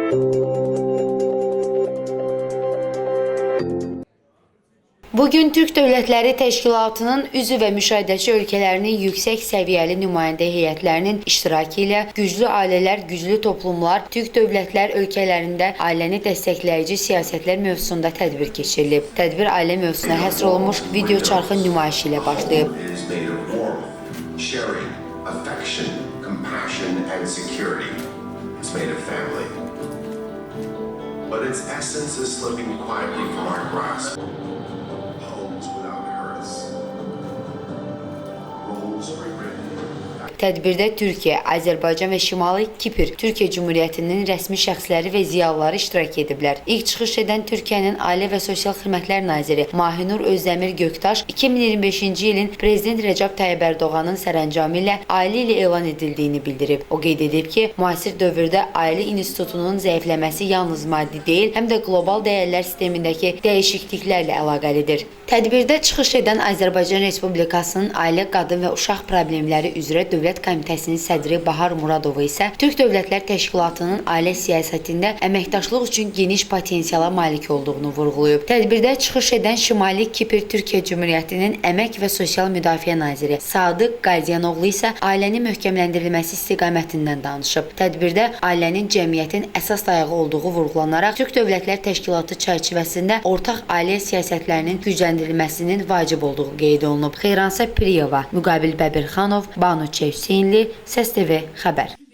Bugün Türk Dövlətləri Təşkilatının üzv və müşahidəçi ölkələrinin yüksək səviyyəli nümayəndə heyətlərinin iştirakı ilə Güclü Ailələr, Güclü Toplumlar, Türk Dövlətlər ölkələrində ailəni dəstəkləyici siyasətlər mövzusunda tədbir keçirilib. Tədbir ailə mövzusuna həsr olunmuş video çarxı nümayişi ilə başlayıb. But its essence is slipping quietly from our grasp. Homes without hearths. Roles rewritten. Tədbirdə Türkiyə, Azərbaycan və Şimali Kipr Türkiyə Cümhuriyyətinin rəsmi şəxsləri və ziyalıları iştirak ediblər. İlk çıxış edən Türkiyənin Ailə və Sosial Xidmətlər Naziri Mahinur Özdəmir Göktaş 2025-ci ilin Prezident Rəcəb Tayyib Ərdoğanın sərəncamı ilə ailə ilə elan edildiyini bildirib. O qeyd edib ki, müasir dövrdə ailə institutunun zəifləməsi yalnız maddi deyil, həm də qlobal dəyərlər sistemindəki dəyişikliklərlə əlaqəlidir. Tədbirdə çıxış edən Azərbaycan Respublikasının Ailə, Qadın və Uşaq Problemləri üzrə Dövlət Komitəsinin sədri Bahar Muradova isə Türk Dövlətlər Təşkilatının ailə siyasətində əməkdaşlıq üçün geniş potensiala malik olduğunu vurğulayıb. Tədbirdə çıxış edən Şimali Kipr Türkiyə Cümhuriyyətinin Əmək və Sosial Müdafiə Naziri Sadıq Qazyanoğlu isə ailənin möhkəmləndirilməsi istiqamətindən danışıb. Tədbirdə ailənin cəmiyyətin əsas dayağı olduğu vurğulanaraq Türk Dövlətlər Təşkilatı çərçivəsində ortaq ailə siyasətlərinin gücləndirilməsinin vacib olduğu qeyd olunub. Xeyransa Piriyeva, Müqabil Bəbirxanov, Banu Hüseynli, Səs TV xəbər.